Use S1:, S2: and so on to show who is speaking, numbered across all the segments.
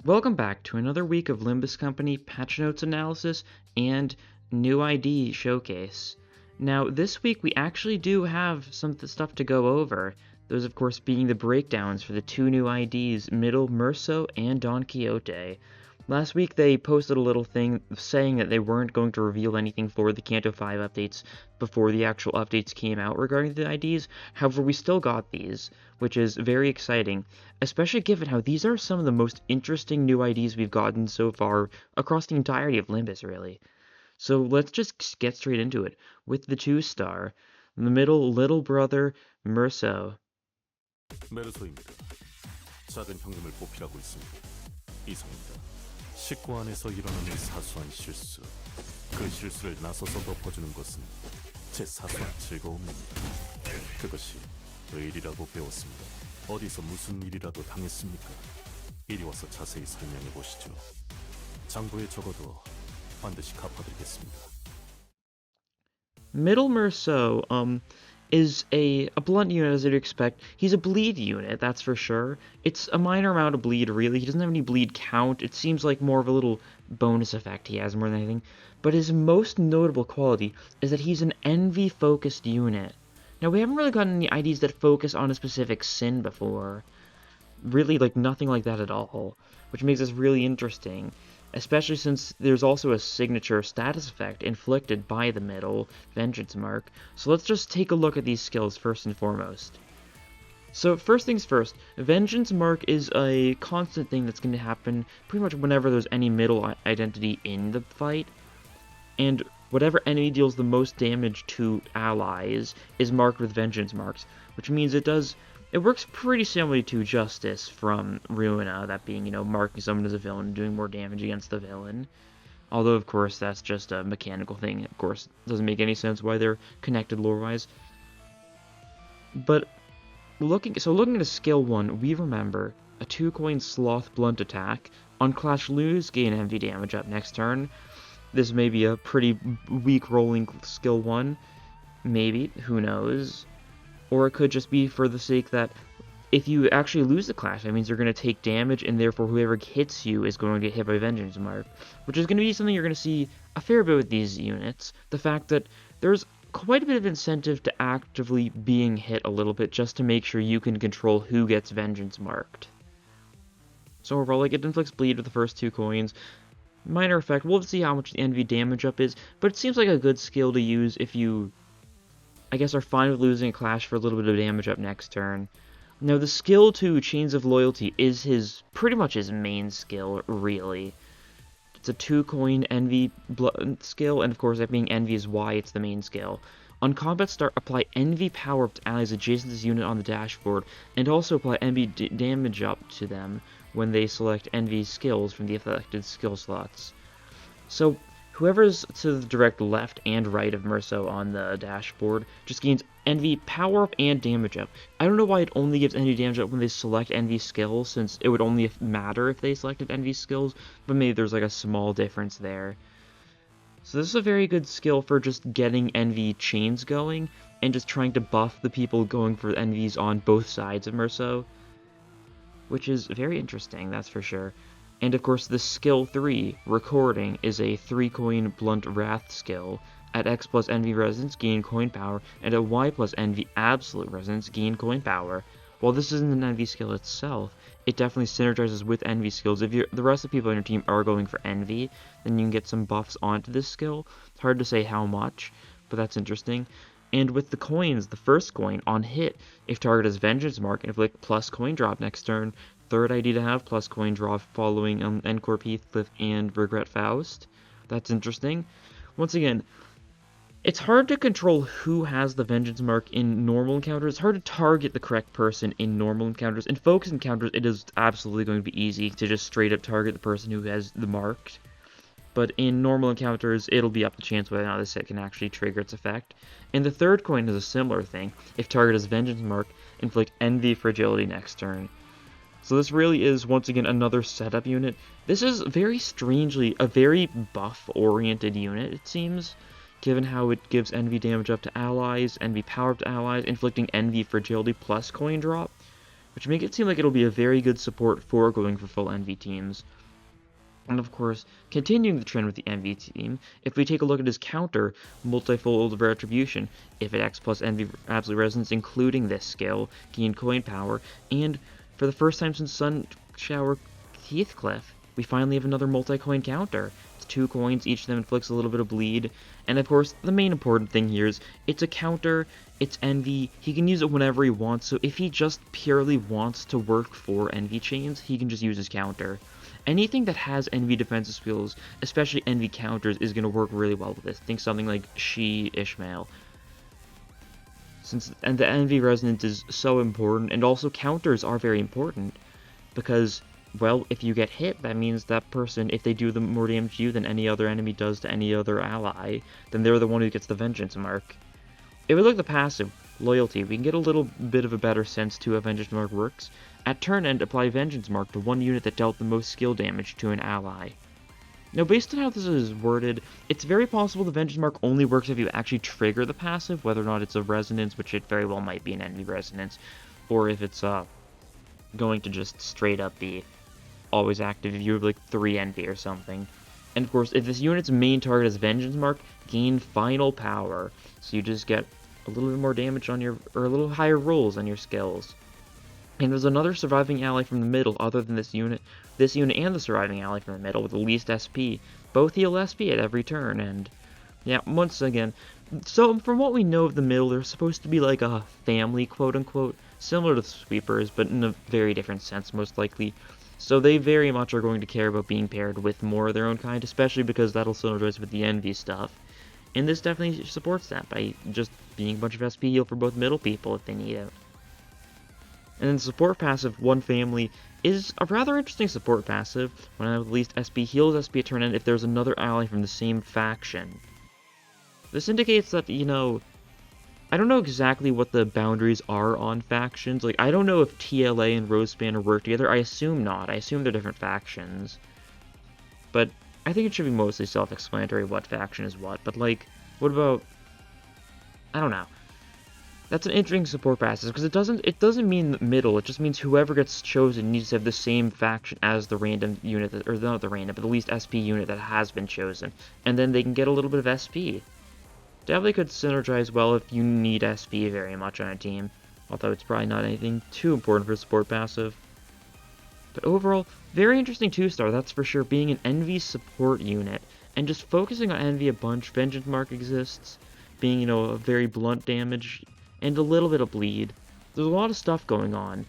S1: Welcome back to another week of Limbus Company patch notes analysis and new ID showcase. Now, this week we actually do have some stuff to go over. Those, of course, being the breakdowns for the two new IDs, Mero and Don Quixote. Last week they posted a little thing saying that they weren't going to reveal anything for the CANTO 5 updates before the actual updates came out regarding the IDs. However, we still got these, which is very exciting, especially given how these are some of the most interesting new IDs we've gotten so far across the entirety of Limbus, really. So let's just get straight into it with the 2-star, in the middle little brother, Mero.
S2: 메르소입니다. 작은 형님을 보필하고 있습니다. 이성입니다. 식구 안에서 일어나는 사소한 실수, 그 실수를 나서서 덮어주는 것은 제 사소한 즐거움입니다. 그것이 의리라고 배웠습니다. 어디서 무슨 일이라도 당했습니까? 이리 와서 자세히 설명해 보시죠. 장부에 적어도 반드시 갚아드리겠습니다.
S1: Middle Mero, is a blunt unit as you'd expect. He's a bleed unit, that's for sure. It's a minor amount of bleed, really. He doesn't have any bleed count. It seems like more of a little bonus effect he has more than anything. But his most notable quality is that he's an envy-focused unit. Now, we haven't really gotten any IDs that focus on a specific sin before. Really, like, nothing like that at all, which makes this really interesting, especially since there's also a signature status effect inflicted by the middle vengeance mark. So let's just take a look at these skills first and foremost. So first things first, vengeance mark is a constant thing that's going to happen pretty much whenever there's any middle identity in the fight, and whatever enemy deals the most damage to allies is marked with vengeance marks, which means it works pretty similarly to Justice from Ruina, that being, marking someone as a villain and doing more damage against the villain. Although, of course, that's just a mechanical thing. Of course, it doesn't make any sense why they're connected lore-wise. But looking at a skill 1, we remember a 2-coin Sloth Blunt attack. On Clash lose, gain envy damage up next turn. This may be a pretty weak rolling skill 1. Maybe, who knows. Or it could just be for the sake that if you actually lose the clash, that means you're going to take damage, and therefore whoever hits you is going to get hit by Vengeance Mark, which is going to be something you're going to see a fair bit with these units. The fact that there's quite a bit of incentive to actively being hit a little bit just to make sure you can control who gets Vengeance marked. So overall, it inflicts bleed with the first 2 coins. Minor effect, we'll see how much the envy damage up is, but it seems like a good skill to use if you, I guess, are fine with losing a clash for a little bit of damage up next turn. Now, the skill 2, Chains of Loyalty, is pretty much his main skill, really. It's a 2-coin Envy skill, and of course, that being Envy is why it's the main skill. On combat start, apply Envy power up to allies adjacent to this unit on the dashboard, and also apply Envy damage up to them when they select Envy skills from the affected skill slots. So, whoever's to the direct left and right of Mero on the dashboard just gains Envy power up and damage up. I don't know why it only gives Envy damage up when they select Envy skills, since it would only matter if they selected Envy skills, but maybe there's like a small difference there. So this is a very good skill for just getting Envy chains going, and just trying to buff the people going for Envies on both sides of Mero, which is very interesting, that's for sure. And of course, the skill 3, Recording, is a 3-coin Blunt Wrath skill. At X plus Envy Resonance, gain coin power, and at Y plus Envy Absolute Resonance, gain coin power. While this isn't an Envy skill itself, it definitely synergizes with Envy skills. If the rest of the people on your team are going for Envy, then you can get some buffs onto this skill. It's hard to say how much, but that's interesting. And with the coins, the first coin, on hit, if target has Vengeance Mark, inflict plus coin drop next turn. Third ID to have, plus coin drop following Encore Heathcliff and Regret Faust. That's interesting. Once again, it's hard to control who has the Vengeance Mark in normal encounters. It's hard to target the correct person in normal encounters. In focus encounters, it is absolutely going to be easy to just straight up target the person who has the mark. But in normal encounters, it'll be up to chance whether or not this set can actually trigger its effect. And the third coin is a similar thing. If target has Vengeance Mark, inflict Envy Fragility next turn. So this really is, once again, another setup unit. This is very strangely a very buff-oriented unit, it seems, given how it gives Envy damage up to allies, Envy power up to allies, inflicting Envy Fragility plus coin drop, which make it seem like it'll be a very good support for going for full Envy teams. And of course, continuing the trend with the Envy team, if we take a look at his counter, Multifold Retribution, if it X plus Envy Absolute Resonance, including this skill, gain coin power, and for the first time since Sun Shower Heathcliff, we finally have another multi-coin counter. It's 2 coins, each of them inflicts a little bit of bleed, and of course, the main important thing here is, it's a counter, it's Envy, he can use it whenever he wants, so if he just purely wants to work for Envy chains, he can just use his counter. Anything that has Envy defensive skills, especially Envy counters, is going to work really well with this. Think something like Ishmael. And the Envy resonance is so important, and also counters are very important, because, well, if you get hit, that means that person, if they do more damage to you than any other enemy does to any other ally, then they're the one who gets the vengeance mark. If we look at the passive, Loyalty, we can get a little bit of a better sense to how Vengeance Mark works. At turn end, apply Vengeance Mark to one unit that dealt the most skill damage to an ally. Now, based on how this is worded, it's very possible the Vengeance Mark only works if you actually trigger the passive, whether or not it's a Resonance, which it very well might be an Envy Resonance, or if it's going to just straight up be always active if you have like 3 Envy or something. And of course, if this unit's main target is Vengeance Mark, gain Final Power, so you just get a little bit more damage on your, or a little higher rolls on your skills. And there's another surviving ally from the middle other than this unit and the surviving ally from the middle with the least SP. Both heal SP at every turn, and yeah, once again, so from what we know of the middle, they're supposed to be like a family, quote-unquote, similar to the sweepers, but in a very different sense, most likely. So they very much are going to care about being paired with more of their own kind, especially because that'll synergize with the Envy stuff. And this definitely supports that by just being a bunch of SP heal for both middle people if they need it. And then the support passive, One Family, is a rather interesting support passive. When I have the least SP, heals SP at turn end if there's another ally from the same faction. This indicates that, you know, I don't know exactly what the boundaries are on factions. Like, I don't know if TLA and Rosespanner work together. I assume not. I assume they're different factions. But I think it should be mostly self-explanatory what faction is what. But, like, what about... I don't know. That's an interesting support passive, because it doesn't mean the middle, it just means whoever gets chosen needs to have the same faction as the random unit, or not the random, but the least SP unit that has been chosen. And then they can get a little bit of SP. Definitely could synergize well if you need SP very much on a team, although it's probably not anything too important for support passive. But overall, very interesting 2-star, that's for sure, being an Envy support unit, and just focusing on Envy a bunch. Vengeance Mark exists, being, you know, a very blunt damage, and a little bit of bleed. There's a lot of stuff going on,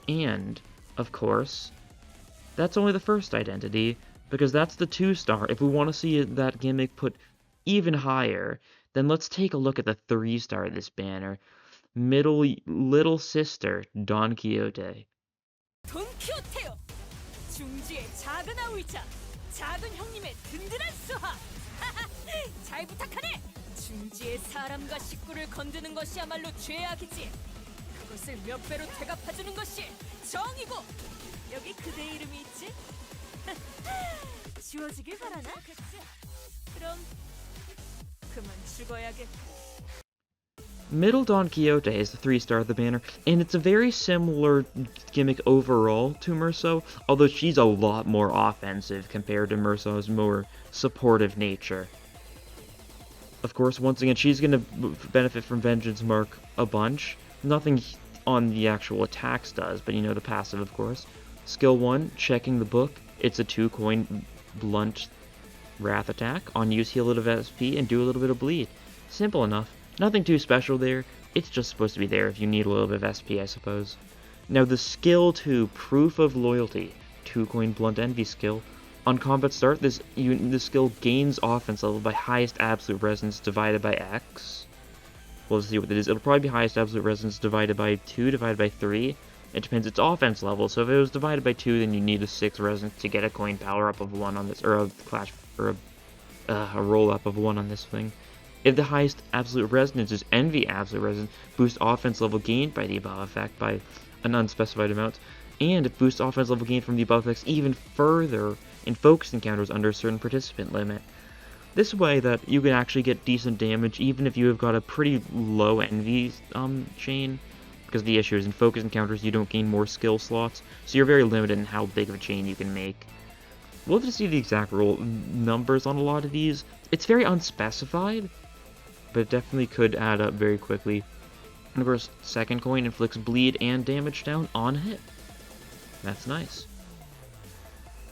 S1: and, of course, that's only the first identity, because that's the 2-star. If we want to see that gimmick put even higher, then let's take a look at the 3-star of this banner. Little Sister, Don Quixote.
S3: Don Quixote요. 중지의 작은 아우이자 작은 형님의 든든한 수하. 잘 부탁하네. 중지의 사람과 식구를 건드는 것이야말로 죄악이지. 그것을 몇 배로 되갚아주는 것이 정이고. 여기 그대의 이름이 있지? 지워지길 바라나? 그럼 그만 죽어야겠고.
S1: Middle Don Quixote is the 3-star of the banner, and it's a very similar gimmick overall to Merceau, although she's a lot more offensive compared to Merceau's more supportive nature. Of course, once again, she's going to benefit from Vengeance Mark a bunch. Nothing on the actual attacks does, but you know, the passive, of course. Skill 1, checking the book. It's a 2-coin blunt wrath attack. On use, heal a little bit of SP and do a little bit of bleed. Simple enough. Nothing too special there. It's just supposed to be there if you need a little bit of SP, I suppose. Now, the skill 2, Proof of Loyalty. 2-coin blunt envy skill. On combat start, this skill gains offense level by highest absolute resonance divided by X. We'll see what it is. It'll probably be highest absolute resonance divided by 2 divided by 3. It depends. It's offense level, so if it was divided by 2, then you need a 6 resonance to get a coin power up of 1 on this, or a clash, or a roll up of 1 on this thing. If the highest absolute resonance is Envy absolute resonance, boost offense level gained by the above effect by an unspecified amount, and it boosts offense level gained from the above effects even further in focus encounters under a certain participant limit. This way that you can actually get decent damage even if you have got a pretty low Envy chain, because the issue is in focus encounters you don't gain more skill slots, so you're very limited in how big of a chain you can make. We'll have to see the exact numbers on a lot of these. It's very unspecified, but it definitely could add up very quickly. And of course, second coin inflicts bleed and damage down on hit. That's nice.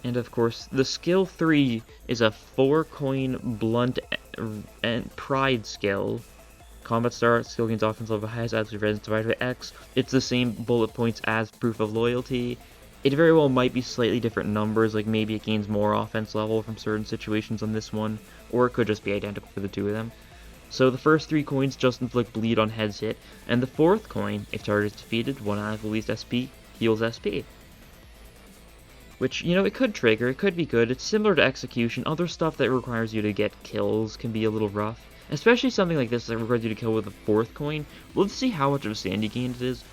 S1: And of course, the skill 3 is a 4-coin blunt and pride skill. Combat start, skill gains offense level, has absolute resistance divided by X. It's the same bullet points as proof of loyalty. It very well might be slightly different numbers, like maybe it gains more offense level from certain situations on this one, or it could just be identical for the two of them. So the first 3 coins just inflict bleed on heads hit, and the 4th coin, if target is defeated, 1 out of the least SP, heals SP. Which, you know, it could trigger, it could be good. It's similar to execution. Other stuff that requires you to get kills can be a little rough. Especially something like this that requires you to kill with a 4th coin. We'll see how much of a sandy gain it is.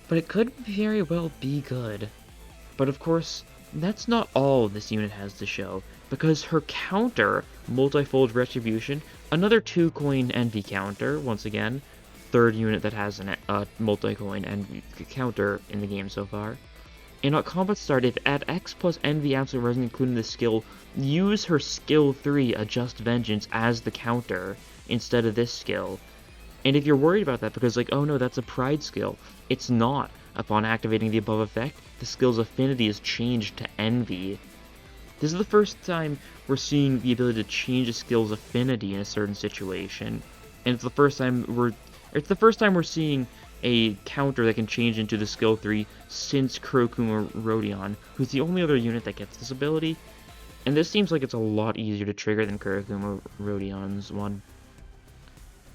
S1: But it could very well be good. But of course, that's not all this unit has to show, because her counter, Multifold Retribution, another 2-coin envy counter, once again, 3rd unit that has a multi-coin envy counter in the game so far. And at combat start, if at X plus envy absolute resonance including the skill, use her skill 3 adjust vengeance as the counter instead of this skill. And if you're worried about that because like, oh no, that's a pride skill, it's not. Upon activating the above effect, the skill's affinity is changed to envy. This is the first time we're seeing the ability to change a skill's affinity in a certain situation. And it's the first time we're seeing a counter that can change into the skill 3 since Kurokuma Rodion, who's the only other unit that gets this ability. And this seems like it's a lot easier to trigger than Kurokuma Rodion's one.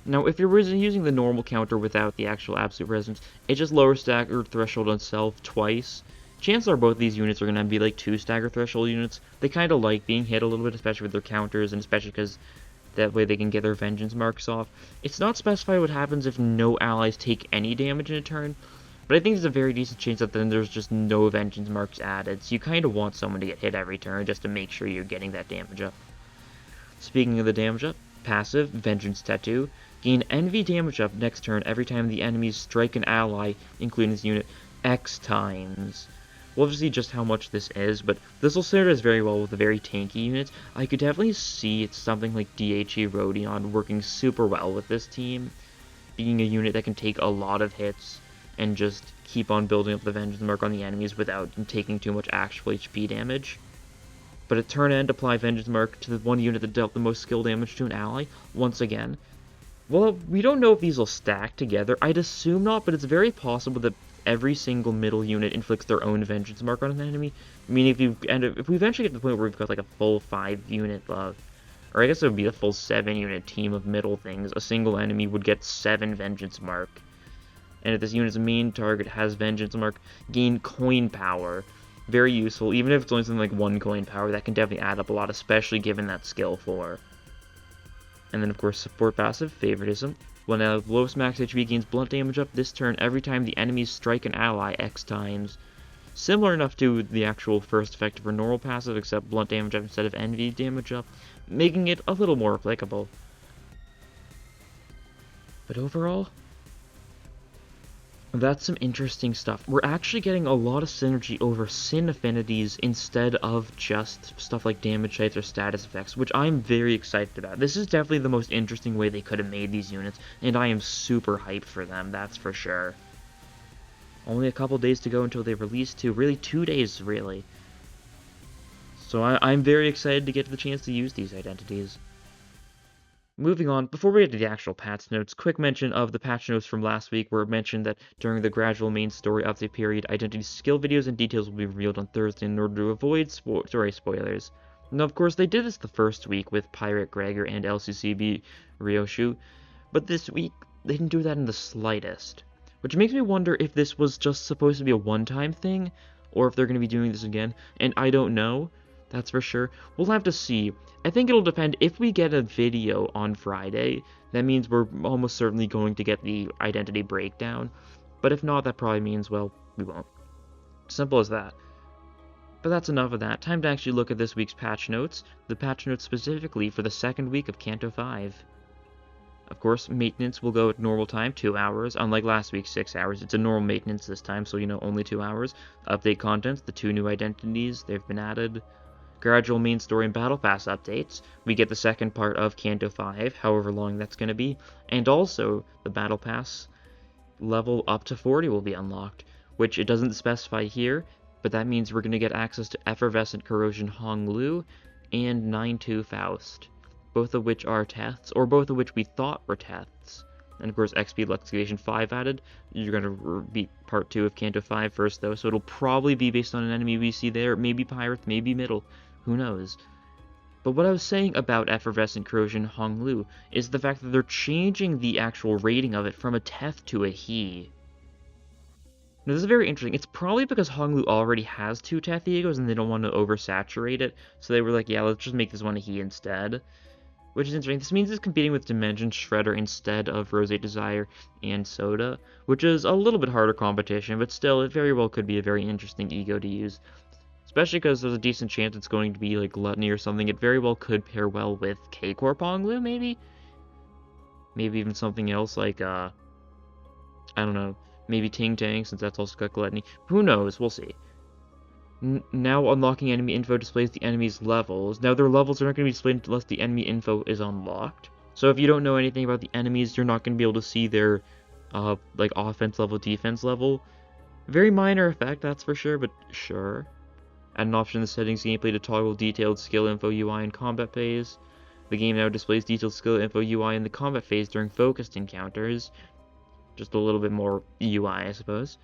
S1: Now, if you're using the normal counter without the actual absolute resonance, it just lowers stagger threshold on self twice. Chances are both these units are going to be like 2 stagger threshold units. They kind of like being hit a little bit, especially with their counters, and especially because that way they can get their vengeance marks off. It's not specified what happens if no allies take any damage in a turn, but I think there's a very decent chance that then there's just no vengeance marks added, so you kind of want someone to get hit every turn just to make sure you're getting that damage up. Speaking of the damage up, passive, Vengeance Tattoo, gain envy damage up next turn every time the enemies strike an ally, including this unit, X times. We'll have to see just how much this is, but this will serve as very well with the very tanky units. I could definitely see it's something like DHE Rodion working super well with this team, being a unit that can take a lot of hits and just keep on building up the vengeance mark on the enemies without taking too much actual HP damage. But at turn end, apply vengeance mark to the one unit that dealt the most skill damage to an ally, once again. Well, we don't know if these will stack together. I'd assume not, but it's very possible that every single middle unit inflicts their own vengeance mark on an enemy. I mean, if we eventually get to the point where we've got like a full 5-unit, or I guess it would be a full 7-unit team of middle things, a single enemy would get 7 vengeance mark. And if this unit's main target has vengeance mark, gain coin power. Very useful, even if it's only something like 1 coin power, that can definitely add up a lot, especially given that skill 4. And then of course support passive, favoritism. When lowest max HP gains blunt damage up this turn every time the enemies strike an ally X times. Similar enough to the actual first effect of her normal passive, except blunt damage up instead of envy damage up, making it a little more applicable. But overall, that's some interesting stuff. We're actually getting a lot of synergy over sin affinities instead of just stuff like damage types or status effects, which I'm very excited about. This is definitely the most interesting way they could have made these units, and I am super hyped for them, that's for sure. Only a couple days to go until they release too. Really, 2 days, really. So I'm very excited to get the chance to use these identities. Moving on, before we get to the actual patch notes, quick mention of the patch notes from last week where it mentioned that during the gradual main story update period, identity skill videos and details will be revealed on Thursday in order to avoid spoilers. Now, of course, they did this the first week with Pirate Gregor and LCCB Ryoshu, but this week, they didn't do that in the slightest. Which makes me wonder if this was just supposed to be a one-time thing, or if they're going to be doing this again, and I don't know. That's for sure. We'll have to see. I think it'll depend. If we get a video on Friday, that means we're almost certainly going to get the identity breakdown. But if not, that probably means, well, we won't. Simple as that. But that's enough of that. Time to actually look at this week's patch notes. The patch notes specifically for the second week of Canto 5. Of course, maintenance will go at normal time, 2 hours. Unlike last week's 6 hours, it's a normal maintenance this time, so only 2 hours. Update contents, the 2 new identities, they've been added. Gradual main story and battle pass updates. We get the second part of Canto 5, however long that's going to be. And also, the battle pass level up to 40 will be unlocked, which it doesn't specify here, but that means we're going to get access to Effervescent Corrosion Hong Lu and 9-2 Faust, both of which are tests, or both of which we thought were tests. And of course, XP Luxcation 5 added. You're going to beat part 2 of Canto 5 first, though, so it'll probably be based on an enemy we see there. Maybe Pirates, maybe Middle. Who knows? But what I was saying about Effervescent Corrosion Hong Lu is the fact that they're changing the actual rating of it from a Teth to a He. Now, this is very interesting. It's probably because Hong Lu already has 2 Teth egos and they don't want to oversaturate it, so they were like, yeah, let's just make this one a He instead. Which is interesting. This means it's competing with Dimension Shredder instead of Rose Desire and Soda, which is a little bit harder competition, but still, it very well could be a very interesting ego to use. Especially because there's a decent chance it's going to be like Gluttony or something. It very well could pair well with K-Corp Hong Lu, maybe? Maybe even something else like, I don't know, maybe Ting Tang, since that's also got Gluttony. Who knows? We'll see. Now unlocking enemy info displays the enemy's levels. Now their levels are not going to be displayed unless the enemy info is unlocked. So if you don't know anything about the enemies, you're not going to be able to see their like offense level, defense level. Very minor effect, that's for sure, but sure. Add an option in the settings gameplay to toggle detailed skill info UI in combat phase. The game now displays detailed skill info UI in the combat phase during focused encounters. Just a little bit more UI, I suppose.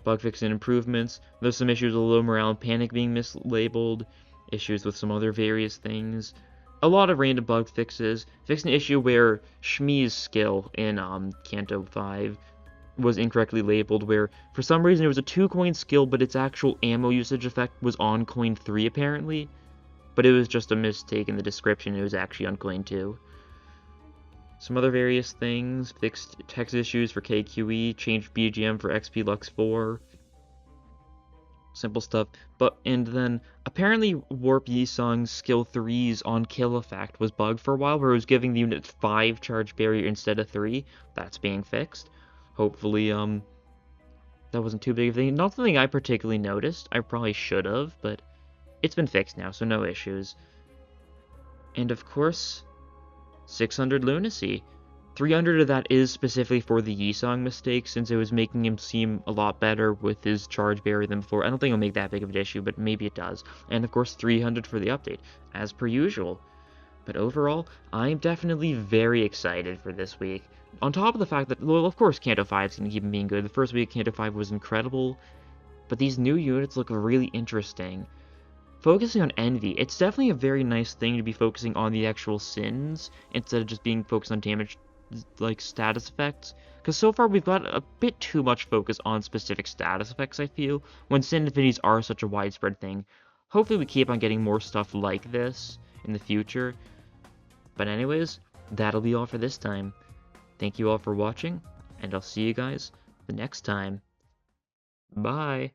S1: Bug fix and improvements. There's some issues with low morale and panic being mislabeled. Issues with some other various things. A lot of random bug fixes. Fixed an issue where Shmi's skill in Canto 5 was incorrectly labeled, where for some reason it was a 2-coin skill, but its actual ammo usage effect was on coin 3 apparently. But it was just a mistake in the description. It was actually on coin 2. Some other various things, fixed text issues for KQE, changed BGM for XP Lux 4, simple stuff. And then, apparently Warp Yisung's skill 3's on kill effect was bugged for a while, where it was giving the unit 5 charge barrier instead of 3. That's being fixed. Hopefully, that wasn't too big of a thing. Not something I particularly noticed. I probably should have, but it's been fixed now, so no issues. And of course, 600 Lunacy. 300 of that is specifically for the Yisung mistake, since it was making him seem a lot better with his charge barrier than before. I don't think it'll make that big of an issue, but maybe it does. And of course, 300 for the update, as per usual. But overall, I'm definitely very excited for this week. On top of the fact that, well, of course, Canto 5 is going to keep being good. The first week of Canto 5 was incredible, but these new units look really interesting. Focusing on Envy, it's definitely a very nice thing to be focusing on the actual sins instead of just being focused on damage, like, status effects. Because so far we've got a bit too much focus on specific status effects, I feel, when sin infinities are such a widespread thing. Hopefully we keep on getting more stuff like this in the future. But anyways, that'll be all for this time. Thank you all for watching, and I'll see you guys the next time. Bye!